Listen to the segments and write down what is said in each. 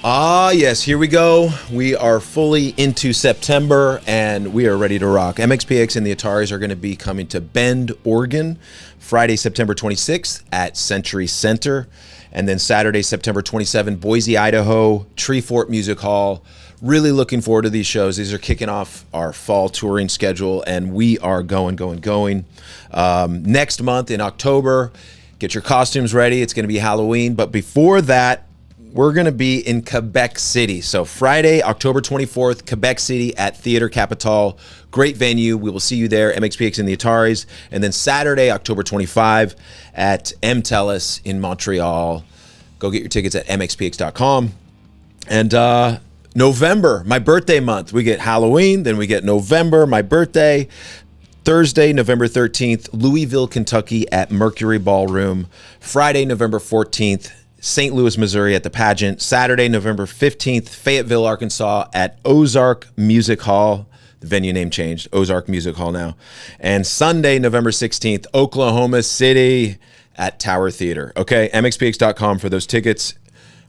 Ah, yes, here we go. We are fully into September, and we are ready to rock. MXPX and the Ataris are going to be coming to Bend, Oregon, Friday, September 26th at Century Center, and then Saturday, September 27th, Boise, Idaho, Treefort Music Hall. Really looking forward to these shows. These are kicking off our fall touring schedule, and we are going. Next month in October, get your costumes ready. It's going to be Halloween, but before that, we're going to be in Quebec City. So Friday, October 24th, Quebec City at Théâtre Capitole. Great venue. We will see you there, MXPX and the Ataris. And then Saturday, October 25 at MTELUS in Montreal. Go get your tickets at mxpx.com. And November, my birthday month. We get Halloween, then we get November, my birthday. Thursday, November 13th, Louisville, Kentucky at Mercury Ballroom. Friday, November 14th, St. Louis, Missouri at the Pageant. Saturday, November 15th, Fayetteville, Arkansas at Ozark Music Hall. The venue name changed, Ozark Music Hall now. And Sunday, November 16th, Oklahoma City at Tower Theater. Okay, mxpx.com for those tickets.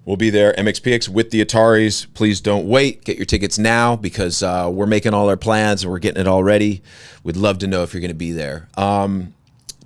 We'll be there, MXPX with the Ataris. Please don't wait. Get your tickets now because we're making all our plans and we're getting it all ready. We'd love to know if you're going to be there.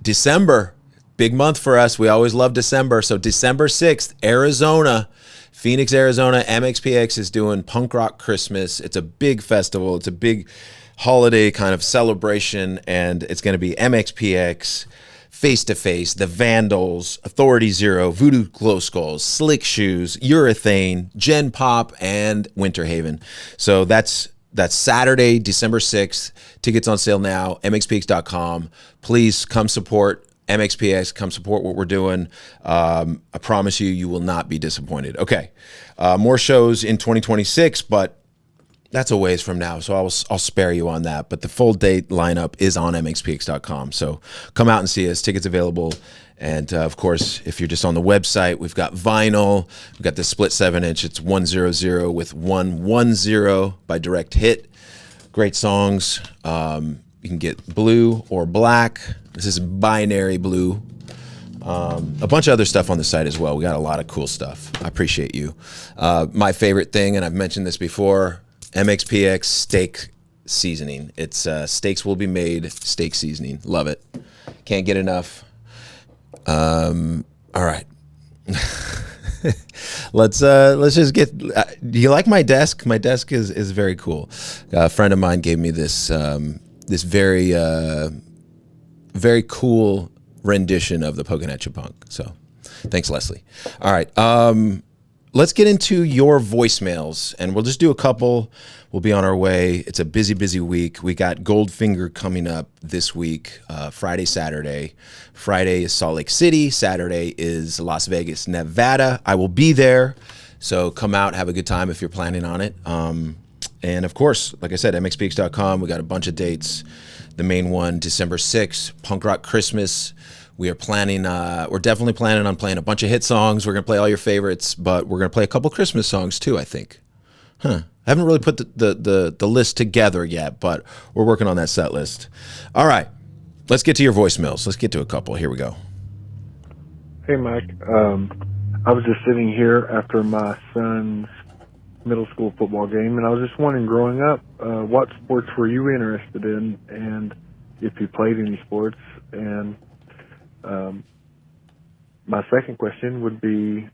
December. Big month for us. We always love December. So December 6th, Arizona, Phoenix, Arizona, MXPX is doing Punk Rock Christmas. It's a big festival. It's a big holiday kind of celebration, and it's going to be MXPX, Face to Face, the Vandals, Authority Zero, Voodoo Glow Skulls, Slick Shoes, Urethane, Gen Pop, and Winterhaven. So that's Saturday, December 6th. Tickets on sale now, mxpx.com. Please come support MXPX, come support what we're doing. I promise you, you will not be disappointed. Okay, more shows in 2026, but that's a ways from now, so I'll spare you on that. But the full date lineup is on mxpx.com. So come out and see us. Tickets available. And of course, if you're just on the website, we've got vinyl. We've got the split 7-inch. It's 100 with 110 by Direct Hit. Great songs. You can get blue or black. This is binary blue. A bunch of other stuff on the site as well. We got a lot of cool stuff. I appreciate you. My favorite thing, and I've mentioned this before, MXPX steak seasoning. It's steaks will be made, steak seasoning. Love it. Can't get enough. All right. Let's just get. Do you like my desk? My desk is very cool. A friend of mine gave me this this very cool rendition of the Poking at You Punk. So thanks, Leslie. All right. Let's get into your voicemails, and we'll just do a couple. We'll be on our way. It's a busy week. We got Goldfinger coming up this week, Friday, Saturday. Friday is Salt Lake City. Saturday is Las Vegas, Nevada. I will be there, so come out, have a good time if you're planning on it. And of course, like I said, mxpx.com. We got a bunch of dates. The main one, December 6th, Punk Rock Christmas. We are planning, we're definitely planning on playing a bunch of hit songs. We're going to play all your favorites, but we're going to play a couple Christmas songs too, I think. I haven't really put the list together yet, but we're working on that set list. All right, let's get to your voicemails. Let's get to a couple. Here we go. Hey, Mike. I was just sitting here after my son's middle school football game, and I was just wondering, growing up, what sports were you interested in, and if you played any sports? And my second question would be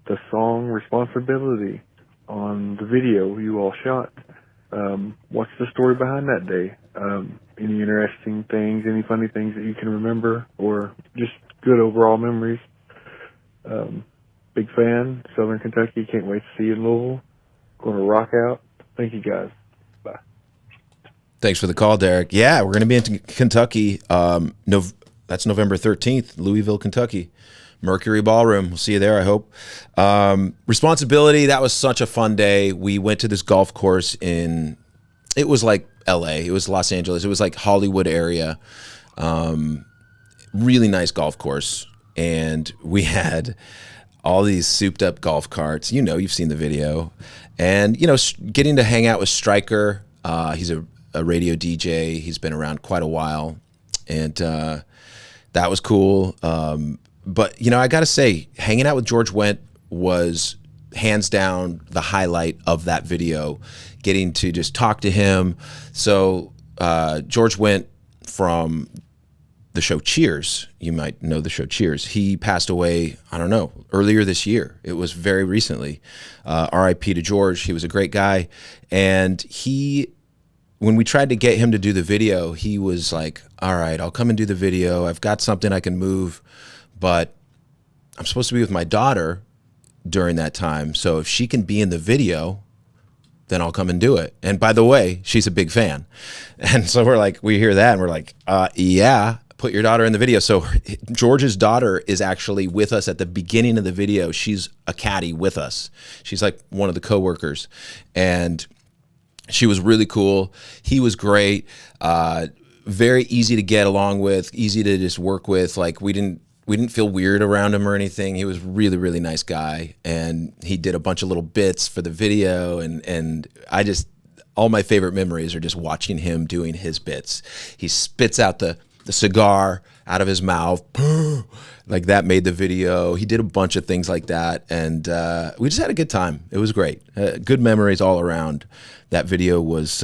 the song Responsibility on the video you all shot. What's the story behind that day? Any interesting things, any funny things that you can remember, or just good overall memories? Big fan, Southern Kentucky. Can't wait to see you in Louisville. Going to rock out. Thank you, guys. Bye. Thanks for the call, Derek. Yeah, we're going to be in Kentucky. That's November 13th, Louisville, Kentucky. Mercury Ballroom. We'll see you there, I hope. Responsibility, that was such a fun day. We went to this golf course it was like LA. It was Los Angeles. It was like Hollywood area. Really nice golf course. And we had all these souped up golf carts. You know, you've seen the video. And, you know, getting to hang out with Stryker. He's a radio DJ. He's been around quite a while. And that was cool. But, you know, I got to say, hanging out with George Wendt was hands down the highlight of that video, getting to just talk to him. So George Wendt from the show Cheers, you might know the show Cheers. He passed away, I don't know, earlier this year. It was very recently. R.I.P. to George. He was a great guy. And when we tried to get him to do the video, he was like, all right, I'll come and do the video. I've got something I can move, but I'm supposed to be with my daughter during that time. So if she can be in the video, then I'll come and do it. And by the way, she's a big fan. And so we hear that and we're like, yeah, put your daughter in the video. So George's daughter is actually with us at the beginning of the video. She's a caddy with us. She's like one of the coworkers. And she was really cool. He was great. Very easy to get along with, easy to just work with. Like we didn't feel weird around him or anything. He was really, really nice guy. And he did a bunch of little bits for the video. And all my favorite memories are just watching him doing his bits. He spits out the cigar out of his mouth. Like that made the video. He did a bunch of things like that. And we just had a good time. It was great. Good memories all around. That video was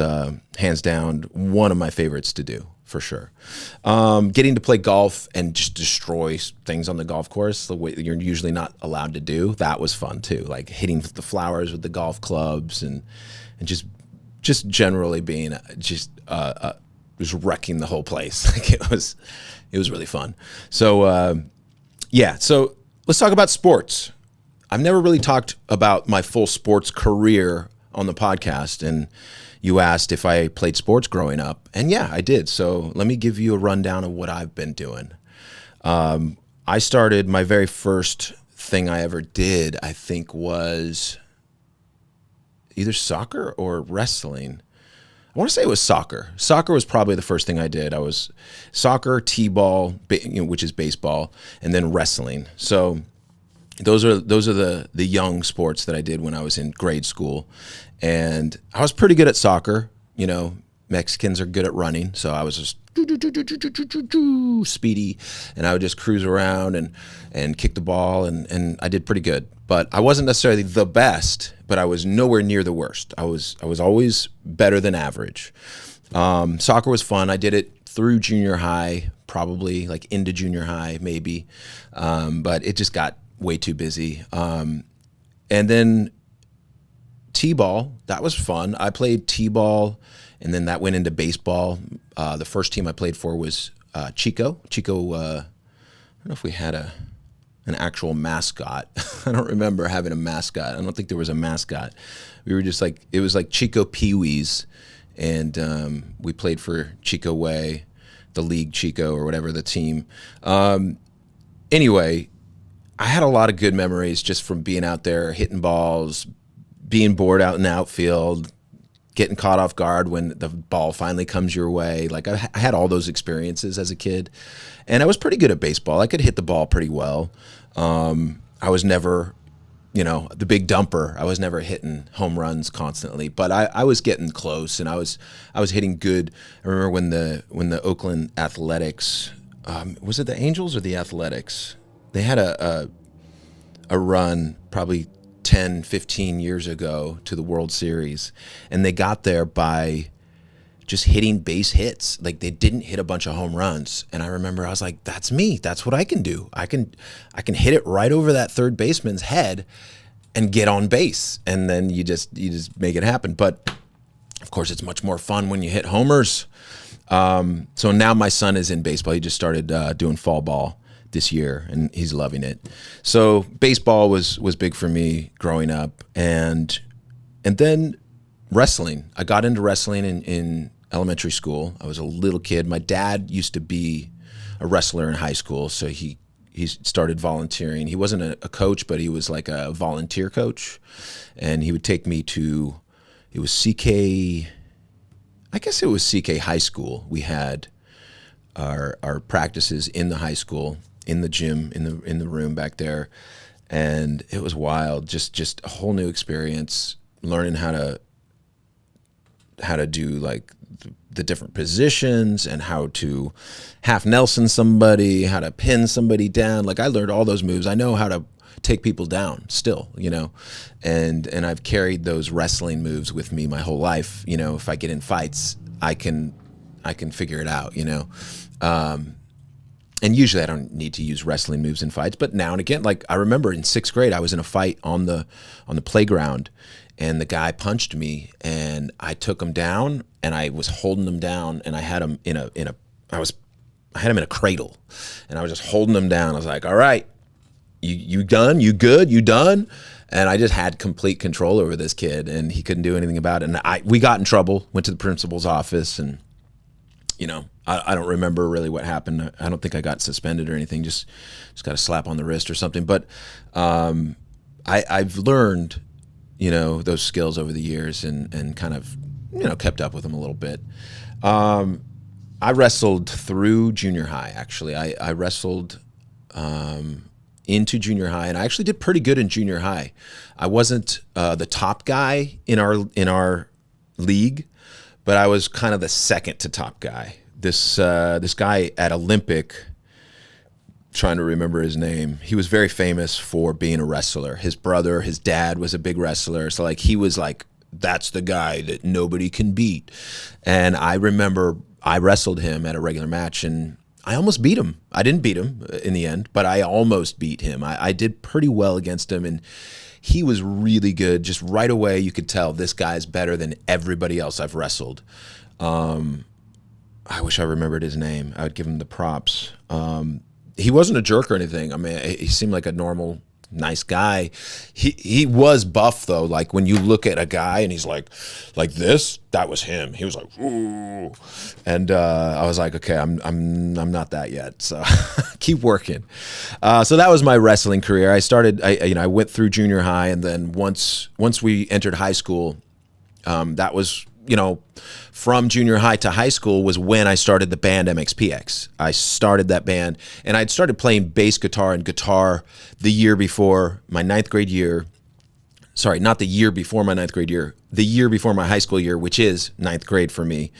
hands down one of my favorites to do, for sure. Getting to play golf and just destroy things on the golf course the way that you're usually not allowed to do, that was fun too. Like hitting the flowers with the golf clubs and just generally being just wrecking the whole place. Like it was really fun. So yeah, so let's talk about sports. I've never really talked about my full sports career on the podcast, and you asked if I played sports growing up, and yeah, I did. So let me give you a rundown of what I've been doing. I started, my very first thing I ever did, I think, was either soccer or wrestling. I want to say it was soccer. Soccer was probably the first thing I did. I was soccer, t-ball, which is baseball, and then wrestling. So those are the young sports that I did when I was in grade school. And I was pretty good at soccer. You know, Mexicans are good at running, so I was just speedy, and I would just cruise around and kick the ball, and I did pretty good. But I wasn't necessarily the best, but I was nowhere near the worst. I was always better than average. Soccer was fun. I did it through junior high, probably like into junior high, maybe. But it just got way too busy. And then t-ball, that was fun. I played t-ball, and then that went into baseball. The first team I played for was Chico. Chico, I don't know if we had an actual mascot. I don't remember having a mascot. I don't think there was a mascot. We were just like, it was like Chico Pee-wees, and we played for Chico Way, the league Chico or whatever, the team. Anyway, I had a lot of good memories just from being out there, hitting balls, being bored out in the outfield, getting caught off guard when the ball finally comes your way. Like I had all those experiences as a kid, and I was pretty good at baseball. I could hit the ball pretty well. I was never, the big dumper. I was never hitting home runs constantly, but I was getting close, and I was hitting good. I remember when the Oakland Athletics, was it the Angels or the Athletics? They had a run probably 10, 15 years ago to the World Series, and they got there by just hitting base hits. Like they didn't hit a bunch of home runs. And I remember I was like, that's me. That's what I can do. I can hit it right over that third baseman's head and get on base. And then you just make it happen. But of course it's much more fun when you hit homers. So now my son is in baseball. He just started doing fall ball this year, and he's loving it. So baseball was big for me growing up, and then wrestling. I got into wrestling in elementary school. I was a little kid. My dad used to be a wrestler in high school, so he started volunteering. He wasn't a coach, but he was like a volunteer coach, and he would take me to, it was CK High School. We had our practices in the high school, in the gym, in the room back there, and it was wild. Just a whole new experience, learning how to do like the different positions and how to half Nelson somebody, how to pin somebody down. Like I learned all those moves. I know how to take people down still, you know, and I've carried those wrestling moves with me my whole life. You know, if I get in fights, I can figure it out, you know. And usually I don't need to use wrestling moves in fights, but now and again, like I remember in 6th grade, I was in a fight on the playground, and the guy punched me, and I took him down, and I was holding him down, and I had him in a cradle, and I was just holding him down. I was like, all right, you done? You good? You done? And I just had complete control over this kid, and he couldn't do anything about it. And we got in trouble, went to the principal's office, and you know, I don't remember really what happened. I don't think I got suspended or anything. Just got a slap on the wrist or something. But I've learned, you know, those skills over the years and kind of, you know, kept up with them a little bit. I wrestled through junior high, actually. I wrestled into junior high, and I actually did pretty good in junior high. I wasn't the top guy in our league, but I was kind of the second to top guy. This guy at Olympic, trying to remember his name, he was very famous for being a wrestler. His brother, his dad was a big wrestler. So like he was like, that's the guy that nobody can beat. And I remember I wrestled him at a regular match, and I almost beat him. I didn't beat him in the end, but I almost beat him. I did pretty well against him, and he was really good. Just right away, you could tell this guy's better than everybody else I've wrestled. I wish I remembered his name. I would give him the props. He wasn't a jerk or anything. I mean, he seemed like a normal, nice guy. He was buff though. Like when you look at a guy and he's like this, that was him. He was like, ooh, and I was like, okay, I'm not that yet. So keep working. So that was my wrestling career. I went through junior high, and then once we entered high school, that was, you know, from junior high to high school was when I started the band MXPX. I started that band, and I'd started playing bass guitar and guitar the year before my 9th grade year. Sorry, not the year before my 9th grade year, the year before my high school year, which is 9th grade for me.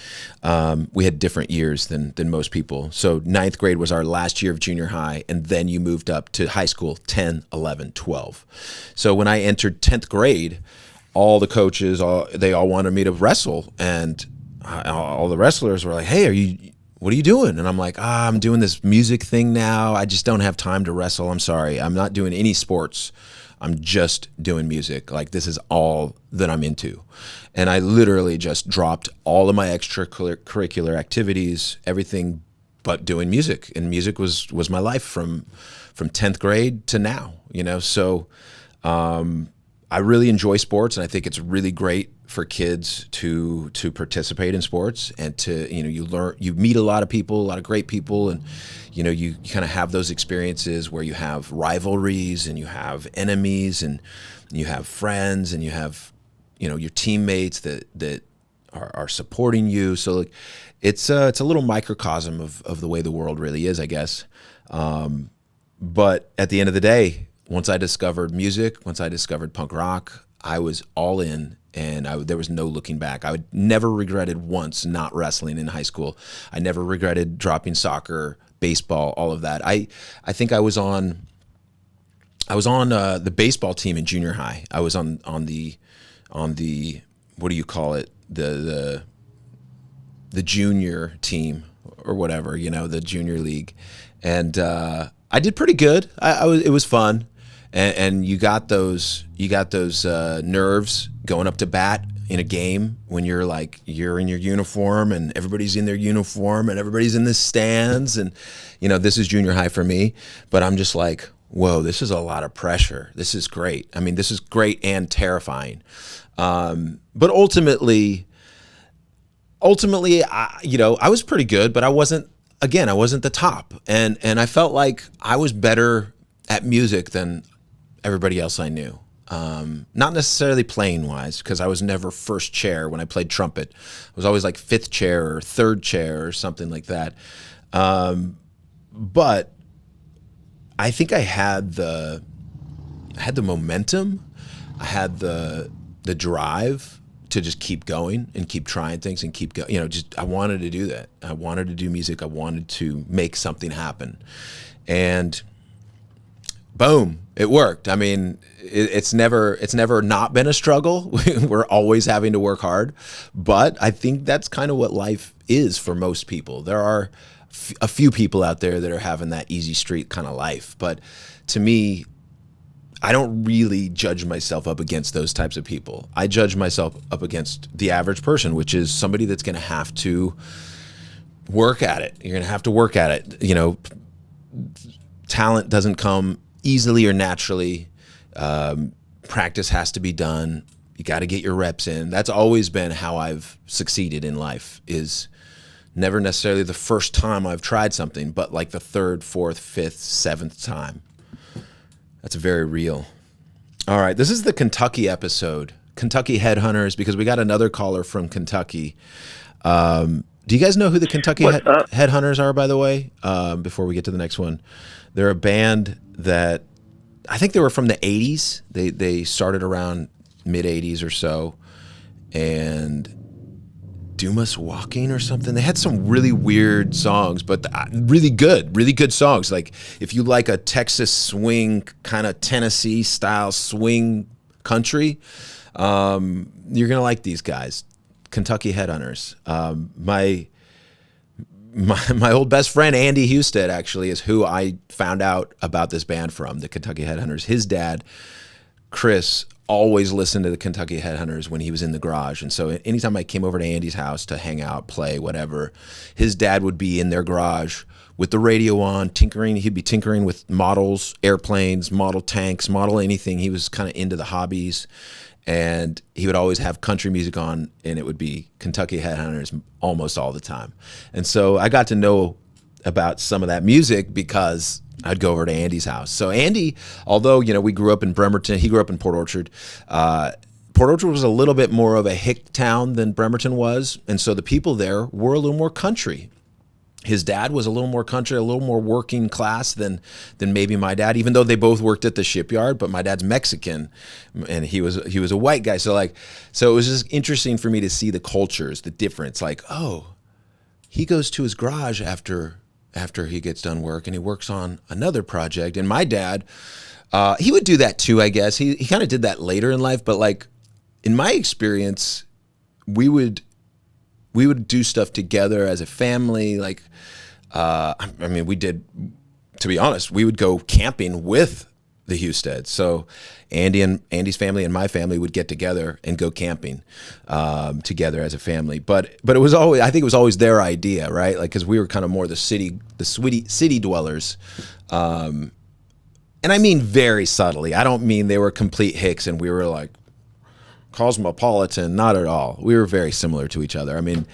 We had different years than most people. So 9th grade was our last year of junior high, and then you moved up to high school, 10, 11, 12. So when I entered 10th grade, all the coaches, they all wanted me to wrestle, and all the wrestlers were like, hey, what are you doing? And I'm like, I'm doing this music thing now. I just don't have time to wrestle. I'm sorry. I'm not doing any sports. I'm just doing music. Like, this is all that I'm into. And I literally just dropped all of my extracurricular activities, everything but doing music. And music was my life from 10th grade to now, you know? So I really enjoy sports, and I think it's really great for kids to participate in sports, and to, you know, you meet a lot of people, a lot of great people, and you know, you kind of have those experiences where you have rivalries, and you have enemies, and you have friends, and you have, you know, your teammates that are supporting you. So like, it's a little microcosm of the way the world really is, I guess. But at the end of the day, once I discovered music, once I discovered punk rock, I was all in, and there was no looking back. I never regretted once not wrestling in high school. I never regretted dropping soccer, baseball, all of that. I think I was on the baseball team in junior high. I was on the what do you call it, the junior team or whatever, you know, the junior league, and I did pretty good. It was fun. And you got those nerves going up to bat in a game when you're in your uniform, and everybody's in their uniform, and everybody's in the stands, and you know, this is junior high for me, but I'm just like, whoa, this is a lot of pressure. This is great. I mean, this is great and terrifying. But ultimately, I was pretty good, but I wasn't the top, and I felt like I was better at music than everybody else I knew. Not necessarily playing wise, because I was never first chair when I played trumpet. I was always like fifth chair or third chair or something like that. But I think I had the momentum. I had the drive to just keep going and keep trying things and keep going. Just I wanted to do that. I wanted to do music. I wanted to make something happen, and boom, it worked. I mean, it's never not been a struggle. We're always having to work hard, but I think that's kind of what life is for most people. There are a few people out there that are having that easy street kind of life, but to me, I don't really judge myself up against those types of people. I judge myself up against the average person, which is somebody that's going to have to work at it. You're going to have to work at it. Talent doesn't come easily or naturally. Practice has to be done. You got to get your reps in. That's always been how I've succeeded in life, is never necessarily the first time I've tried something, but like the third, fourth, fifth, seventh time. That's very real. All right, this is the Kentucky episode, Kentucky Headhunters, because we got another caller from Kentucky. Do you guys know who the Kentucky Headhunters are, by the way, before we get to the next one? They're a band that I think they were from the 80s. They started around mid-80s or so, and Doom Us Walking or something. They had some really weird songs, but really good songs. Like if you like a Texas swing, kind of Tennessee style swing country, you're gonna like these guys, Kentucky Headhunters. My old best friend Andy Husted actually is who I found out about this band from, the Kentucky Headhunters. His dad, Chris, always listened to the Kentucky Headhunters when he was in the garage. And so anytime I came over to Andy's house to hang out, play, whatever, his dad would be in their garage with the radio on, tinkering. He'd be tinkering with models, airplanes, model tanks, model anything. He was kind of into the hobbies. And he would always have country music on, and it would be Kentucky Headhunters almost all the time. And so I got to know about some of that music because I'd go over to Andy's house. So Andy, although, we grew up in Bremerton, he grew up in Port Orchard. Port Orchard was a little bit more of a hick town than Bremerton was. And so the people there were a little more country. His dad was a little more country, a little more working class than maybe my dad, even though they both worked at the shipyard, but my dad's Mexican and he was a white guy. So it was just interesting for me to see the cultures, the difference. Like, oh, he goes to his garage after he gets done work and he works on another project. And my dad, he would do that too, I guess. He kind of did that later in life, but like in my experience, we would do stuff together as a family. Like, we did, to be honest, we would go camping with the Husteds. So Andy's family and my family would get together and go camping together as a family. But it was always, I think it was always their idea, right? Like, cause we were kind of more the city dwellers. And I mean very subtly. I don't mean they were complete hicks and we were like cosmopolitan, not at all. We were very similar to each other. I mean,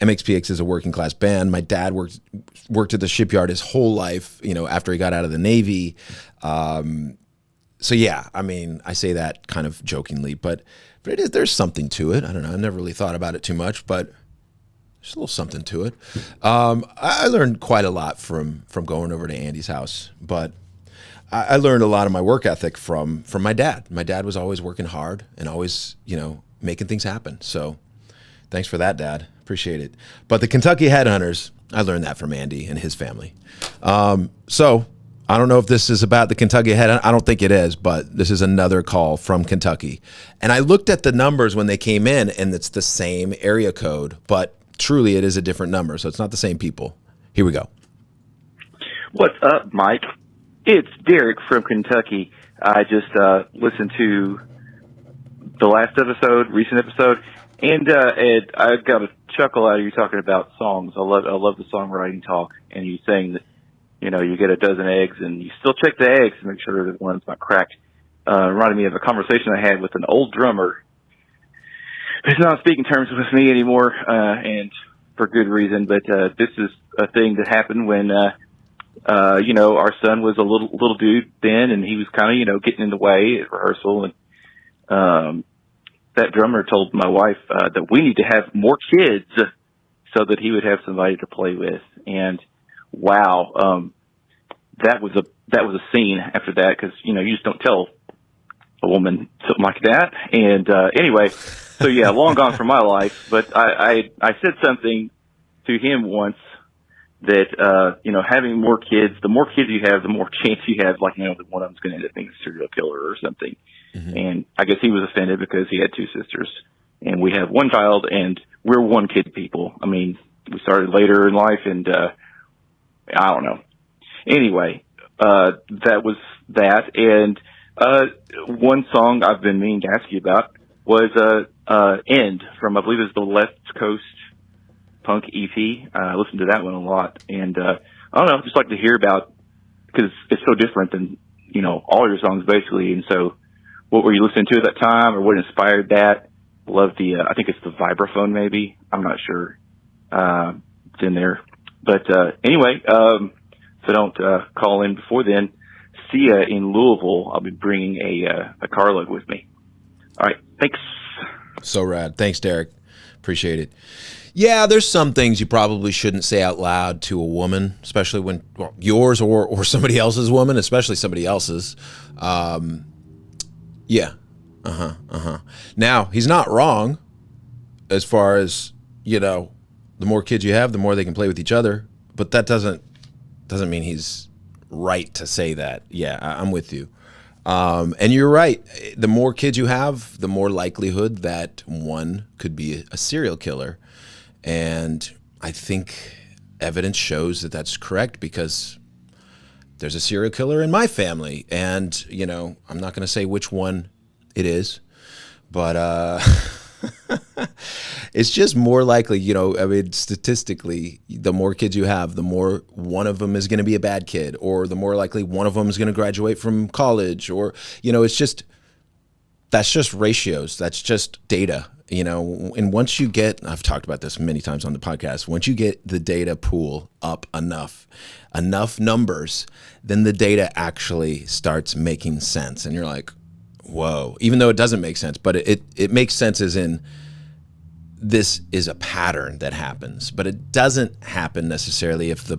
MXPX is a working class band. My dad worked at the shipyard his whole life, after he got out of the Navy. So yeah, I mean, I say that kind of jokingly, but there's something to it. I don't know. I never really thought about it too much, but there's a little something to it. I learned quite a lot from going over to Andy's house, but I learned a lot of my work ethic from my dad. My dad was always working hard and always, making things happen. So thanks for that, Dad. Appreciate it. But the Kentucky Headhunters, I learned that from Andy and his family. So I don't know if this is about the Kentucky Headhunters. I don't think it is, but this is another call from Kentucky. And I looked at the numbers when they came in, and it's the same area code, but truly it is a different number. So it's not the same people. Here we go. What's up, Mike? It's Derek from Kentucky. I just listened to the last recent episode, and Ed, I got a chuckle out of you talking about songs. I love the songwriting talk, and you saying that, you get a dozen eggs, and you still check the eggs to make sure that one's not cracked. Reminded me of a conversation I had with an old drummer who's not speaking terms with me anymore, and for good reason, but this is a thing that happened when our son was a little dude then, and he was kind of, getting in the way at rehearsal. And that drummer told my wife that we need to have more kids so that he would have somebody to play with. And wow, that was a scene after that, because you just don't tell a woman, something like that. And anyway, so yeah, long gone from my life. But I said something to him once that, you know, having more kids, the more kids you have, the more chance you have, like, you know, that one of them's going to end up being a serial killer or something. Mm-hmm. And I guess he was offended because he had two sisters. And we have one child, and we're one kid people. I mean, we started later in life, and I don't know. Anyway, that was that. And one song I've been meaning to ask you about was End from, I believe it's the Left Coast Punk EP. I listened to that one a lot. And I don't know, just like to hear about, because it's so different than, you know, all your songs basically. And so what were you listening to at that time, or what inspired that? Love the, I think it's the vibraphone maybe. I'm not sure. It's in there. But anyway, if I don't call in before then, see ya in Louisville. I'll be bringing a carload with me. All right. Thanks. So rad. Thanks, Derek. Appreciate it. Yeah, there's some things you probably shouldn't say out loud to a woman, especially when, well, yours or somebody else's woman, especially somebody else's. Yeah. Now, he's not wrong as far as, you know, the more kids you have, the more they can play with each other. But that doesn't mean he's right to say that. Yeah, I'm with you. And you're right. The more kids you have, the more likelihood that one could be a serial killer. And I think evidence shows that that's correct, because there's a serial killer in my family. And, you know, I'm not going to say which one it is, but it's just more likely, you know, I mean, statistically, the more kids you have, the more one of them is going to be a bad kid, or the more likely one of them is going to graduate from college, or, you know, it's just, that's just ratios. That's just data, you know. And once you get, I've talked about this many times on the podcast, once you get the data pool up enough numbers, then the data actually starts making sense. And you're like, whoa, even though it doesn't make sense, but it makes sense as in this is a pattern that happens, but it doesn't happen necessarily if the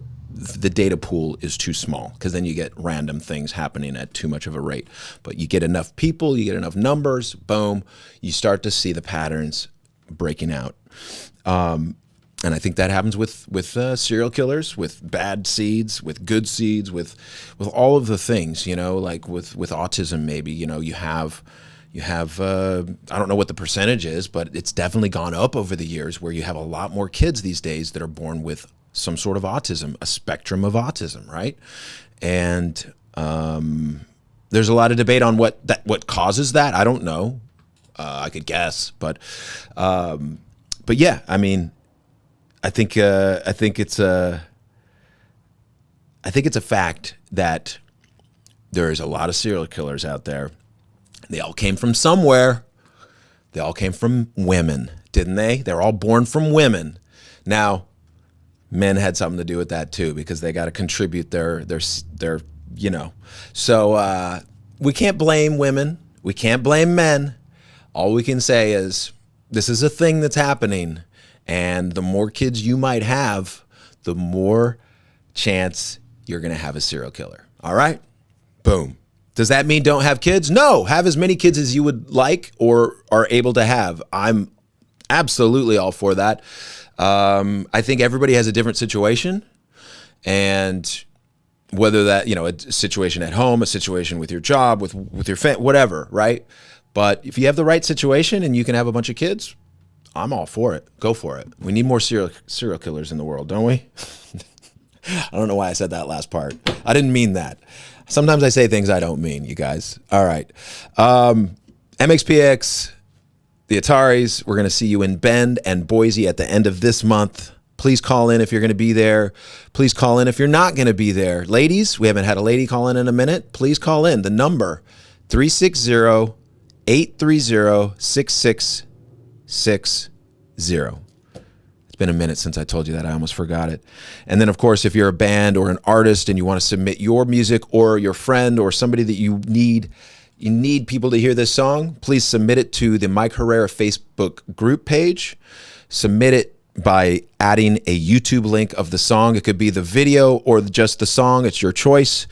data pool is too small, because then you get random things happening at too much of a rate. But you get enough people, you get enough numbers, boom, you start to see the patterns breaking out. And I think that happens with serial killers, with bad seeds, with good seeds, with all of the things, you know, like with autism, maybe, you know, you have, I don't know what the percentage is, but it's definitely gone up over the years, where you have a lot more kids these days that are born with some sort of autism, a spectrum of autism, right? And there's a lot of debate on what causes that. I don't know. I could guess, but yeah, I mean, I think it's a fact that there is a lot of serial killers out there. They all came from somewhere. They all came from women, didn't they? They're all born from women. Now, men had something to do with that too, because they got to contribute their you know. So we can't blame women. We can't blame men. All we can say is this is a thing that's happening. And the more kids you might have, the more chance you're going to have a serial killer. All right? Boom. Does that mean don't have kids? No. Have as many kids as you would like or are able to have. I'm absolutely all for that. I think everybody has a different situation. And whether that, you know, a situation at home, a situation with your job, with your family, whatever, right? But if you have the right situation and you can have a bunch of kids, I'm all for it. Go for it. We need more serial killers in the world, don't we? I don't know why I said that last part. I didn't mean that. Sometimes I say things I don't mean, you guys. All right. MXPX, the Ataris, we're going to see you in Bend and Boise at the end of this month. Please call in if you're going to be there. Please call in if you're not going to be there. Ladies, we haven't had a lady call in a minute. Please call in. The number, 360-830-6660. It's been a minute since I told you that. I almost forgot it. And then, of course, if you're a band or an artist and you want to submit your music, or your friend or somebody that you need people to hear this song, please submit it to the Mike Herrera Facebook group page. Submit it by adding a YouTube link of the song. It could be the video or just the song. It's your choice.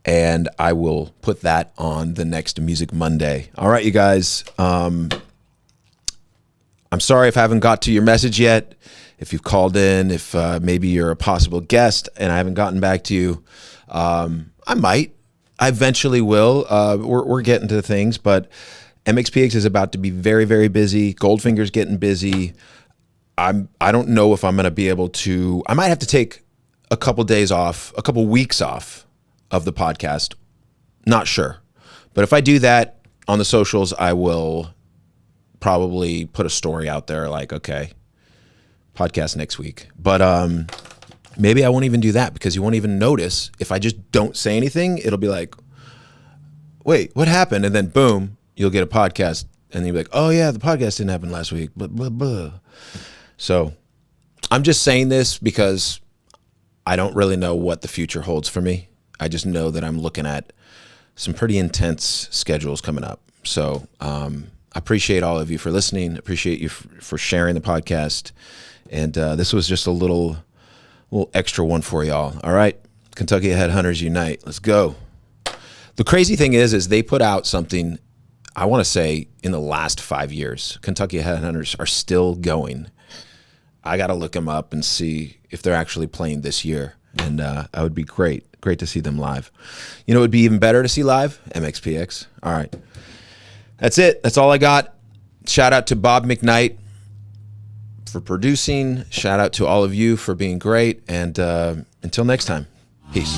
and I will put that on the next Music Monday. All right, you guys. I'm sorry if I haven't got to your message yet. If you've called in, if maybe you're a possible guest and I haven't gotten back to you, I might. I eventually will. We're getting to things, but MXPX is about to be very, very busy. Goldfinger's getting busy. I don't know if I'm going to be able to. I might have to take a couple days off, a couple weeks off of the podcast. Not sure. But if I do that on the socials, I will probably put a story out there like, okay, podcast next week. But maybe I won't even do that because you won't even notice. If I just don't say anything, it'll be like, wait, what happened? And then boom, you'll get a podcast and you'll be like, oh yeah, the podcast didn't happen last week. Blah, blah, blah. So I'm just saying this because I don't really know what the future holds for me. I just know that I'm looking at some pretty intense schedules coming up. So I appreciate all of you for listening. Appreciate you for sharing the podcast. And this was just a little extra one for y'all. All right. Kentucky Headhunters Unite. Let's go. The crazy thing is they put out something, I want to say, in the last 5 years. Kentucky Headhunters are still going. I got to look them up and see if they're actually playing this year. And that would be great. Great to see them live. You know, it would be even better to see live? MXPX. All right. That's it. That's all I got. Shout out to Bob McKnight for producing. Shout out to all of you for being great. And until next time, peace.